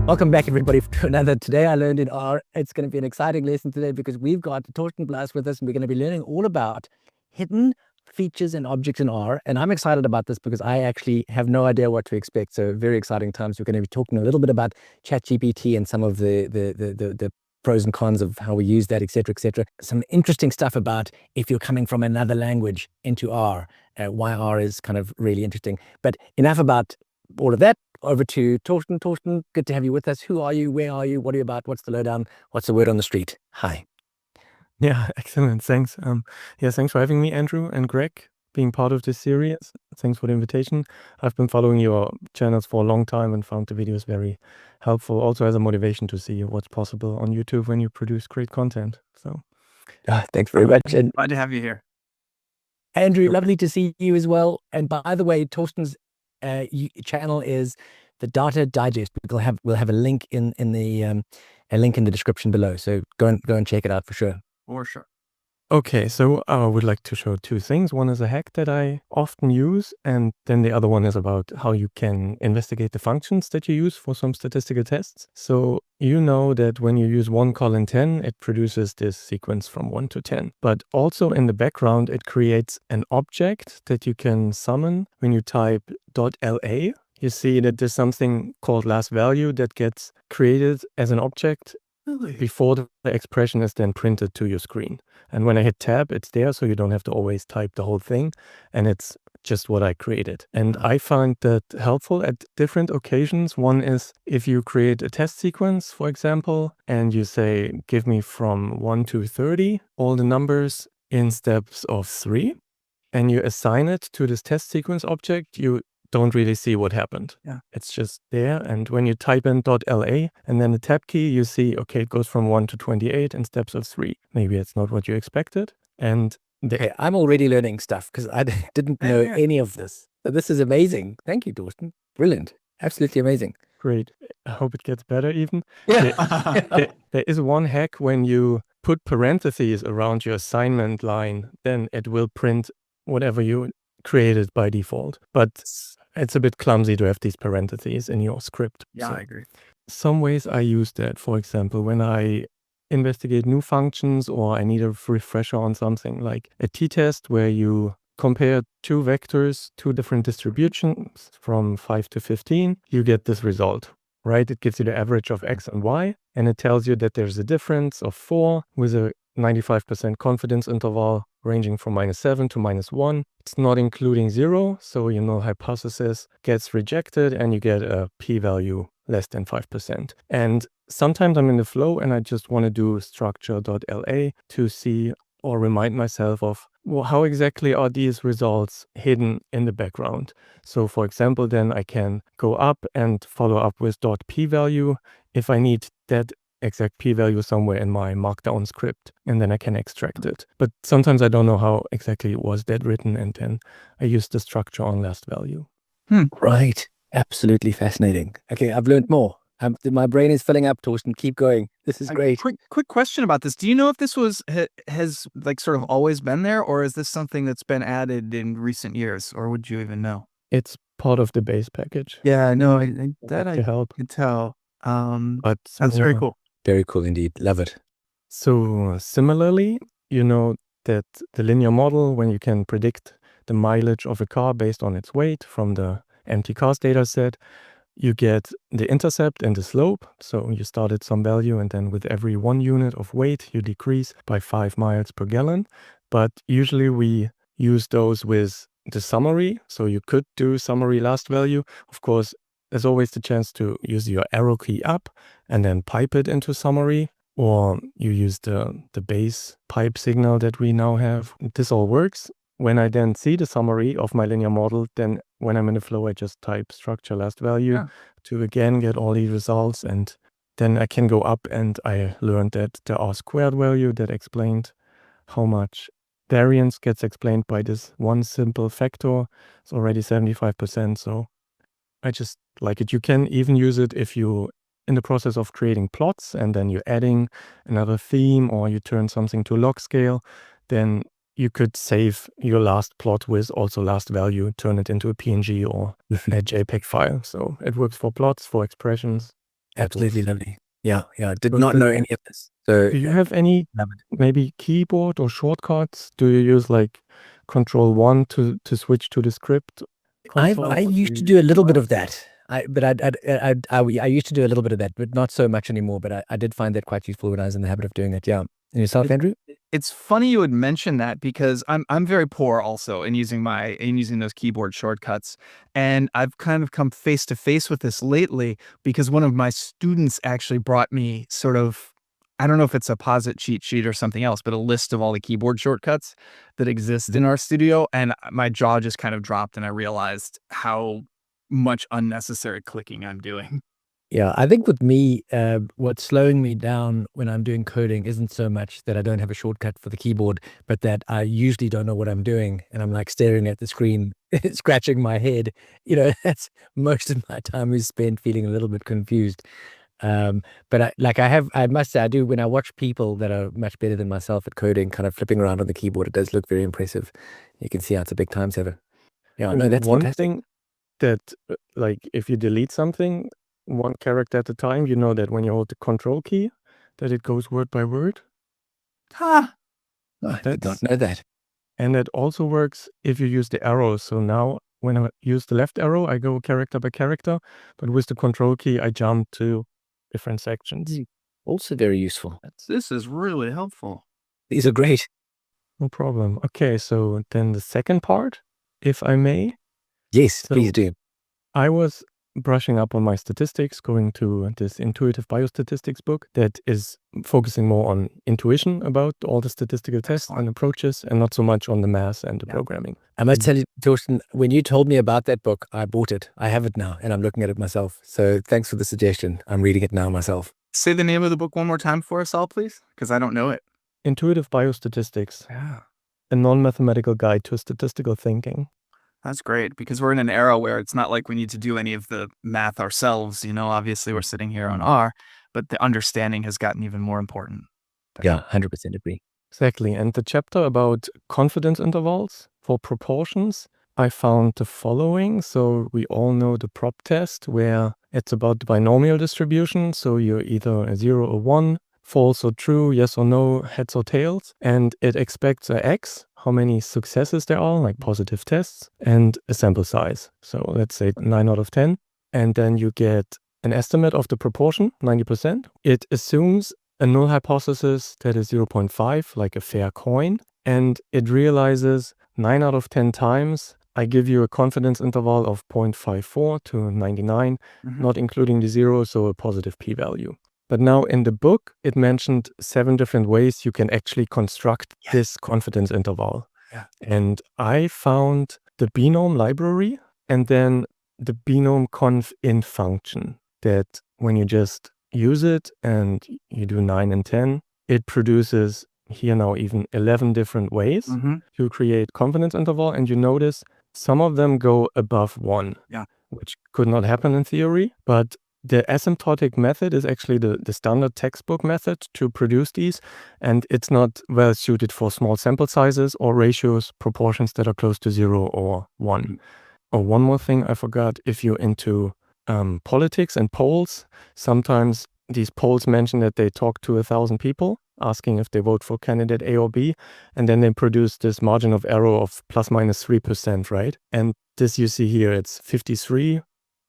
Welcome back, everybody, to another Today I Learned in R. It's going to be an exciting lesson today because we've got Torsten Blass with us, and we're going to be learning all about hidden features and objects in R. And I'm excited about this because I actually have no idea what to expect. So very exciting times. We're going to be talking a little bit about ChatGPT and some of the pros and cons of how we use that, et cetera, et cetera. Some interesting stuff about if you're coming from another language into R, why R is kind of really interesting. But enough about all of that. Over to Torsten. Torsten, good to have you with us. Who are you? Where are you? What are you about? What's the lowdown? What's the word on the street? Hi. Yeah, excellent. Thanks. Thanks for having me, Andrew and Greg, being part of this series. Thanks for the invitation. I've been following your channels for a long time and found the videos very helpful, also as a motivation to see what's possible on YouTube when you produce great content. So, Thanks very much. And glad to have you here. Andrew, lovely to see you as well. And by the way, Torsten's channel is the Data Digest. We'll have a link in the description below. So go and check it out for sure. For sure. okay, so I would like to show two things. One is a hack that I often use, and then the other one is about how you can investigate the functions that you use for some statistical tests. So you know that when you use 1:10, it produces this sequence from 1 to 10. But also in the background, it creates an object that you can summon when you type .la. You see that there's something called last value that gets created as an object before the expression is then printed to your screen. And when I hit tab, it's there, so you don't have to always type the whole thing, and it's just what I created. And I find that helpful at different occasions. One is if you create a test sequence, for example, and you say, give me from 1 to 30, all the numbers in steps of 3, and you assign it to this test sequence object, you don't really see what happened. Yeah. It's just there. And when you type in .la and then the tab key, you see, okay, it goes from 1 to 28 in steps of 3. Maybe it's not what you expected. And Okay, I'm already learning stuff because I didn't know any of this. So this is amazing. Thank you, Torsten. Brilliant. Absolutely amazing. Great. I hope it gets better even. Yeah. There is one hack when you put parentheses around your assignment line, then it will print whatever you created by default. But it's a bit clumsy to have these parentheses in your script. Yeah, So I agree. some ways I use that, for example, when I investigate new functions or I need a refresher on something like a t-test where you compare two vectors, two different distributions from 5 to 15, you get this result, right? It gives you the average of x and y, and it tells you that there's a difference of 4 with a 95% confidence interval ranging from -7 to -1. It's not including 0, so hypothesis gets rejected and you get a p-value less than 5%. And sometimes I'm in the flow and I just want to do structure.la to see or remind myself of, well, how exactly are these results hidden in the background? So for example, then I can go up and follow up with .p-value if I need that exact p-value somewhere in my markdown script, and then I can extract it. But sometimes I don't know how exactly was that written, and then I use the structure on last value. Right. Absolutely fascinating. Okay, I've learned more. My brain is filling up, Torsten. Keep going. This is great. Quick question about this. Do you know if this has like sort of always been there, or is this something that's been added in recent years, or would you even know? It's part of the base package. Yeah, no, That I could tell. But That's very cool. Very cool indeed. Love it. So similarly, you know that the linear model, when you can predict the mileage of a car based on its weight from the empty cars data set, you get the intercept and the slope. So you start at some value, and then with every 1 unit of weight, you decrease by 5 miles per gallon. But usually we use those with the summary. So you could do summary last value. Of course, there's always the chance to use your arrow key up and then pipe it into summary, or you use the base pipe signal that we now have. This all works. When I then see the summary of my linear model, then when I'm in the flow, I just type structure last value to again get all these results. And then I can go up, and I learned that the R² value that explained how much variance gets explained by this one simple factor is already 75%. So I just like it. You can even use it if you in the process of creating plots and then you're adding another theme or you turn something to log scale, then you could save your last plot with also last value, turn it into a PNG or a JPEG file. So it works for plots, for expressions. Absolutely lovely. Yeah. Did So not the- know any of this. So Do you have any love it. maybe keyboard or shortcuts? Do you use like Control 1 to switch to the script console? I used to do a little bit of that. I used to do a little bit of that, but not so much anymore. But I did find that quite useful when I was in the habit of doing it. Yeah. And yourself, Andrew? It's funny you would mention that because I'm very poor also in using those keyboard shortcuts. And I've kind of come face to face with this lately because one of my students actually brought me sort of, I don't know if it's a posit cheat sheet or something else, but a list of all the keyboard shortcuts that exist in our studio. And my jaw just kind of dropped and I realized how much unnecessary clicking I'm doing. Yeah, I think with me, what's slowing me down when I'm doing coding isn't so much that I don't have a shortcut for the keyboard, but that I usually don't know what I'm doing, and I'm like staring at the screen, scratching my head. That's most of my time is spent feeling a little bit confused. But I must say, I do when I watch people that are much better than myself at coding, kind of flipping around on the keyboard. It does look very impressive. You can see how it's a big time saver. Yeah, no, that's one fantastic. thing that like if you delete something one character at a time, you know that when you hold the Control key, that it goes word by word. Huh. Oh, I did That's- not know that. And that also works if you use the arrows. So now when I use the left arrow, I go character by character, but with the Control key, I jump to different sections. Also very useful. This is really helpful. These are great. No problem. Okay, so then the second part, if I may. Yes, So- please do. I was brushing up on my statistics, going to this intuitive biostatistics book that is focusing more on intuition about all the statistical tests and approaches and not so much on the math and the programming. I must tell you, Torsten, when you told me about that book, I bought it. I have it now, and I'm looking at it myself. So thanks for the suggestion. I'm reading it now myself. Say the name of the book one more time for us all, please, because I don't know it. Intuitive biostatistics, Yeah. a non-mathematical guide to statistical thinking. That's great because we're in an era where it's not like we need to do any of the math ourselves. Obviously we're sitting here on R, but the understanding has gotten even more important. Yeah, 100% agree. Exactly. And the chapter about confidence intervals for proportions, I found the following. So we all know the prop test where it's about the binomial distribution. So you're either a 0 or 1, false or true, yes or no, heads or tails. And it expects a x, how many successes there are, like positive tests, and a sample size. So let's say 9 out of 10. And then you get an estimate of the proportion, 90%. It assumes a null hypothesis that is 0.5, like a fair coin. And it realizes 9 out of 10 times, I give you a confidence interval of 0.54 to 99, not including the 0, so a positive p-value. But now in the book, it mentioned 7 different ways you can actually construct this confidence interval. Yeah. And I found the binom library and then the binom conf int function that when you just use it and you do 9 and 10, it produces here now even 11 different ways to create confidence interval. And you notice some of them go above 1, which could not happen in theory, but the asymptotic method is actually the standard textbook method to produce these, and it's not well suited for small sample sizes or ratios, proportions that are close to 0 or 1. Oh, one more thing I forgot, if you're into politics and polls, sometimes these polls mention that they talk to 1,000 people, asking if they vote for candidate A or B, and then they produce this margin of error of plus minus 3%, right? And this you see here, it's 53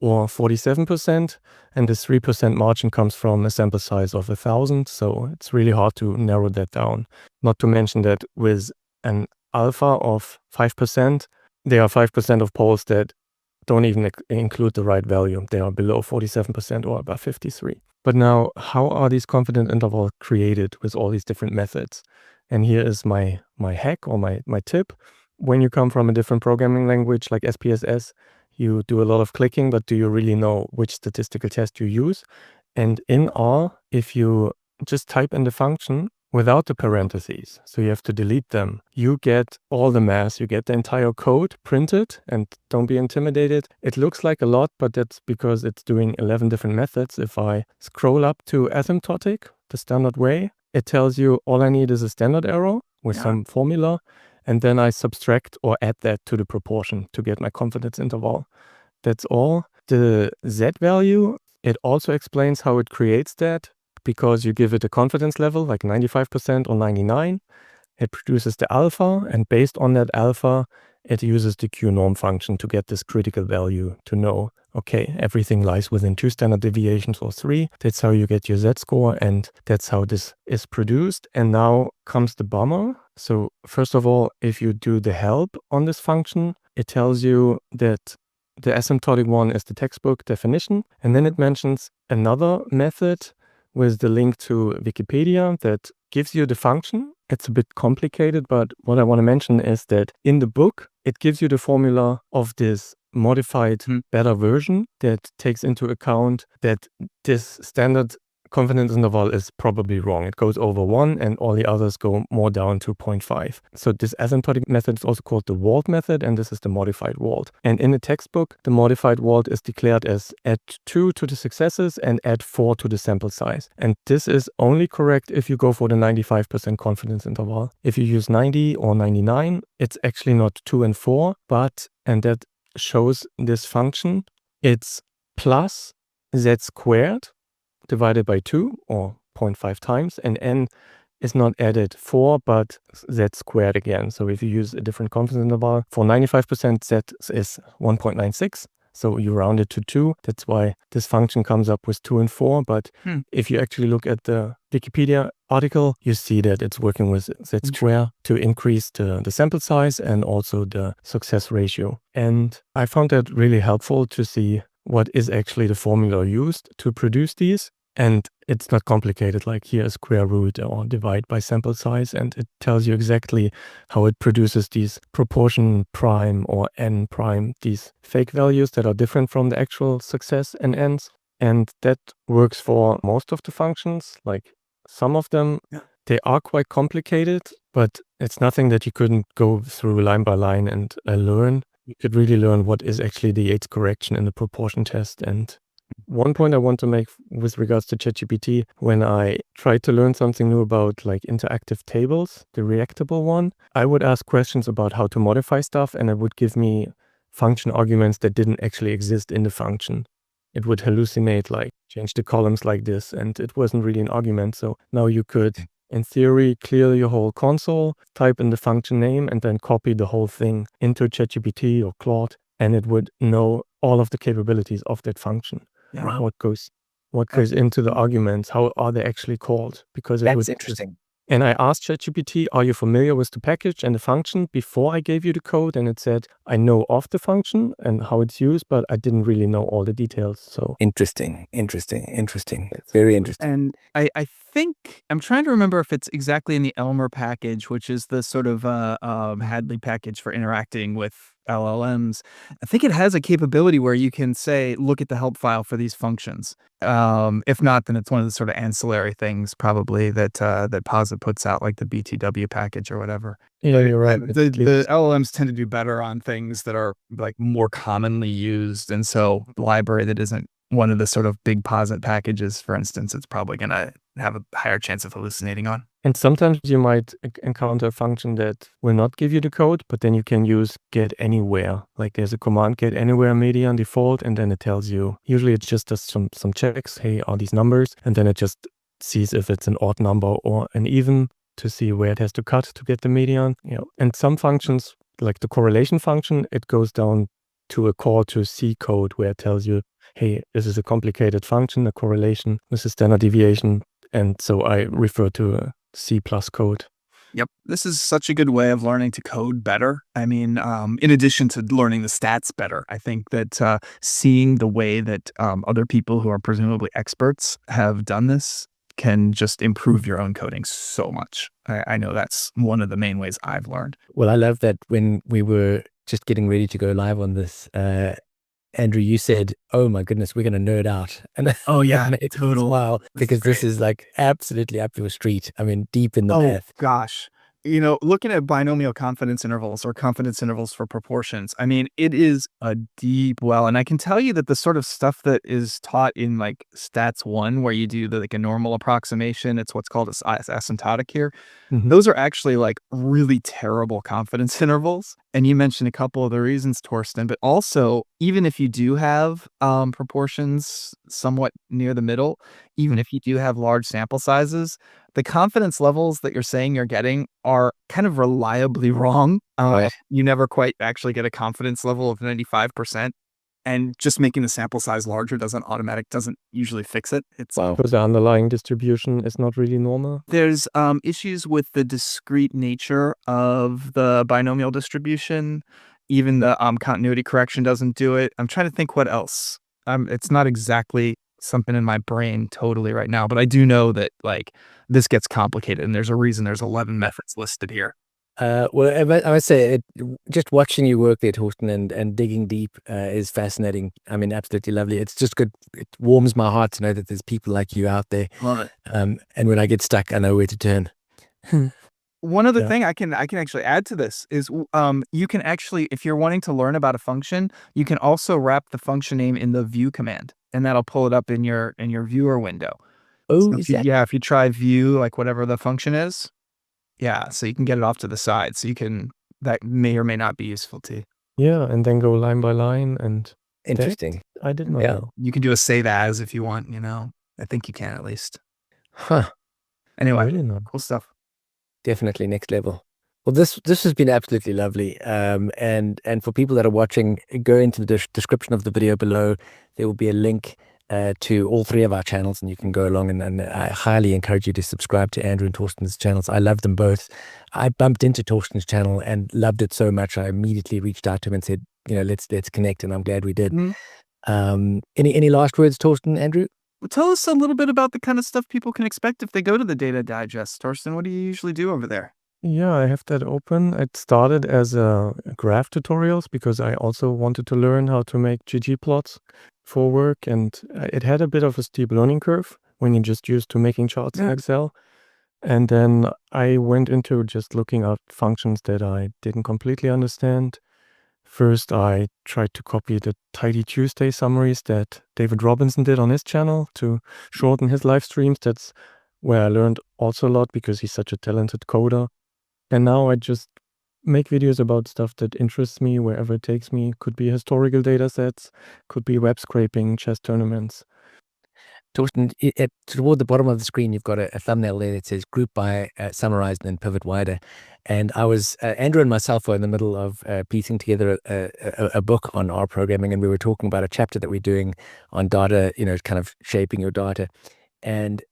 or 47%, and this 3% margin comes from a sample size of 1,000, so it's really hard to narrow that down. Not to mention that with an alpha of 5%, there are 5% of polls that don't even include the right value. They are below 47% or above 53. But now, how are these confidence intervals created with all these different methods? And here is my hack or my tip. When you come from a different programming language like SPSS, you do a lot of clicking, but do you really know which statistical test you use? And in R, if you just type in the function without the parentheses, so you have to delete them, you get all the math, you get the entire code printed, and don't be intimidated. It looks like a lot, but that's because it's doing 11 different methods. If I scroll up to asymptotic, the standard way, it tells you all I need is a standard error with some formula, and then I subtract or add that to the proportion to get my confidence interval. That's all. The Z value it also explains how it creates that, because you give it a confidence level like 95% or 99. It produces the alpha, and based on that alpha, it uses the Q-norm function to get this critical value to know, okay, everything lies within 2 standard deviations or 3. That's how you get your Z-score, and that's how this is produced. And now comes the bummer. So first of all, if you do the help on this function, it tells you that the asymptotic one is the textbook definition. And then it mentions another method with the link to Wikipedia that gives you the function. It's a bit complicated, but what I want to mention is that in the book, it gives you the formula of this modified better version that takes into account that this standard confidence interval is probably wrong. It goes over 1 and all the others go more down to 0.5. So this asymptotic method is also called the Wald method, and this is the modified Wald. And in the textbook, the modified Wald is declared as add 2 to the successes and add 4 to the sample size. And this is only correct if you go for the 95% confidence interval. If you use 90 or 99, it's actually not 2 and 4, but, and that shows this function, it's plus z squared divided by 2 or 0.5 times, and n is not added 4 but z squared again. So if you use a different confidence interval, for 95% z is 1.96, so you round it to 2. That's why this function comes up with 2 and 4. But if you actually look at the Wikipedia article, you see that it's working with z squared to increase the sample size and also the success ratio. And I found that really helpful to see what is actually the formula used to produce these. And it's not complicated, like here is square root or divide by sample size, and it tells you exactly how it produces these proportion prime or n prime, these fake values that are different from the actual success and n's. And that works for most of the functions. Like some of them, they are quite complicated, but it's nothing that you couldn't go through line by line and learn. You could really learn what is actually the Yates correction in the proportion test. And one point I want to make with regards to ChatGPT, when I tried to learn something new about like interactive tables, the reactable one, I would ask questions about how to modify stuff, and it would give me function arguments that didn't actually exist in the function. It would hallucinate, like change the columns like this, and it wasn't really an argument. So now you could, in theory, clear your whole console, type in the function name, and then copy the whole thing into ChatGPT or Claude, and it would know all of the capabilities of that function. Yeah. What goes into the arguments, how are they actually called? Because That's interesting. And I asked ChatGPT, are you familiar with the package and the function before I gave you the code? And it said, I know of the function and how it's used, but I didn't really know all the details. So Interesting. Very interesting. And I think, I'm trying to remember if it's exactly in the Elmer package, which is the sort of Hadley package for interacting with LLMs. I think it has a capability where you can say, look at the help file for these functions. If not, then it's one of the sort of ancillary things probably that Posit puts out, like the BTW package or whatever. yeah, you're right. The LLMs tend to do better on things that are like more commonly used. And so the library that isn't one of the sort of big Posit packages, for instance, it's probably going to have a higher chance of hallucinating on. And sometimes you might encounter a function that will not give you the code, but then you can use get anywhere. Like there's a command get anywhere median default, and then it tells you, usually it just does some checks. Hey, are these numbers? And then it just sees if it's an odd number or an even to see where it has to cut to get the median. You know, and some functions, like the correlation function, it goes down to a call to C code where it tells you, hey, this is a complicated function, a correlation, this is standard deviation. And so I refer to a C+ code. Yep. This is such a good way of learning to code better. I mean, in addition to learning the stats better, I think that seeing the way that other people who are presumably experts have done this can just improve your own coding so much. I know that's one of the main ways I've learned. Well, I love that when we were just getting ready to go live on this, Andrew, you said, oh my goodness, we're going to nerd out. And Oh, yeah, it's total. wow, because This is this is like absolutely up your street. I mean, deep in the math. Gosh. You know, looking at binomial confidence intervals or confidence intervals for proportions, I mean, it is a deep well. And I can tell you that the sort of stuff that is taught in like stats 1, where you do like a normal approximation, it's what's called asymptotic here. Mhm. Those are actually like really terrible confidence intervals. And you mentioned a couple of the reasons, Torsten, but also even if you do have proportions somewhat near the middle, even if you do have large sample sizes, the confidence levels that you're saying you're getting are kind of reliably wrong. Right. You never quite actually get a confidence level of 95%. And just making the sample size larger doesn't usually fix it. Wow. Because the underlying distribution is not really normal. There's issues with the discrete nature of the binomial distribution. Even the continuity correction doesn't do it. I'm trying to think what else. It's not exactly something in my brain totally right now, but I do know that like this gets complicated, and there's a reason there's 11 methods listed here. Well, I must say, just watching you work there, Torsten, and digging deep is fascinating. I mean, absolutely lovely. It's just good. It warms my heart to know that there's people like you out there. Love it. And when I get stuck, I know where to turn. One other Yeah. thing I can actually add to this is you can actually, if you're wanting to learn about a function, you can also wrap the function name in the view command, and that'll pull it up in your viewer window. Oh, So is that? if you try view, like whatever the function is, yeah, so you can get it off to the side. So that may or may not be useful to you. Yeah, and then go line by line, and Interesting. I did not Yeah. know. You can do a save as if you want, I think you can at least. Huh. Anyway, Really not. cool stuff. Definitely next level. Well, this has been absolutely lovely. And for people that are watching, go into the description of the video below. There will be a link to all three of our channels, and you can go along, and I highly encourage you to subscribe to Andrew and Torsten's channels. I love them both. I bumped into Torsten's channel and loved it so much. I immediately reached out to him and said, let's connect, and I'm glad we did. Any last words, Torsten, Andrew? Well, tell us a little bit about the kind of stuff people can expect if they go to the Data Digest. Torsten, what do you usually do over there? Yeah, I have that open. It started as a graph tutorials because I also wanted to learn how to make ggplots for work, and it had a bit of a steep learning curve when you're just used to making charts in Excel. And then I went into just looking at functions that I didn't completely understand. First, I tried to copy the Tidy Tuesday summaries that David Robinson did on his channel to shorten his live streams. That's where I learned also a lot because he's such a talented coder. And now I just make videos about stuff that interests me wherever it takes me. Could be historical data sets, could be web scraping, chess tournaments. Torsten, toward the bottom of the screen, you've got a thumbnail there that says group by, summarized, and then pivot wider. And I was, Andrew and myself were in the middle of piecing together a book on R programming, and we were talking about a chapter that we're doing on data, kind of shaping your data. And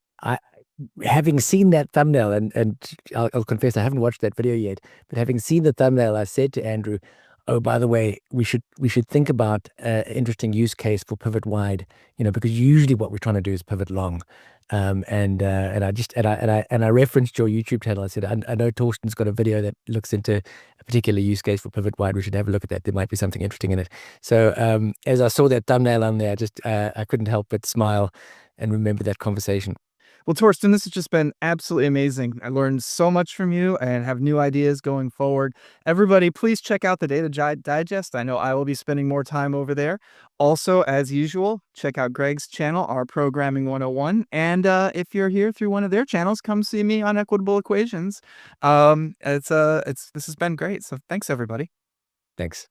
having seen that thumbnail, and I'll confess I haven't watched that video yet, but having seen the thumbnail, I said to Andrew, oh, by the way, we should think about an interesting use case for pivot wide, because usually what we're trying to do is pivot long. And I referenced your YouTube channel. I said, I know Torsten's got a video that looks into a particular use case for pivot wide. We should have a look at that. There might be something interesting in it. So as I saw that thumbnail on there, I couldn't help but smile and remember that conversation. Well, Torsten, this has just been absolutely amazing. I learned so much from you and have new ideas going forward. Everybody, please check out the Data Digest. I know I will be spending more time over there. Also, as usual, check out Greg's channel, R Programming 101. And if you're here through one of their channels, come see me on Equitable Equations. This has been great. So thanks, everybody. Thanks.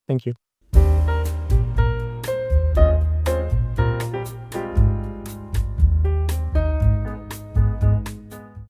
Thank you.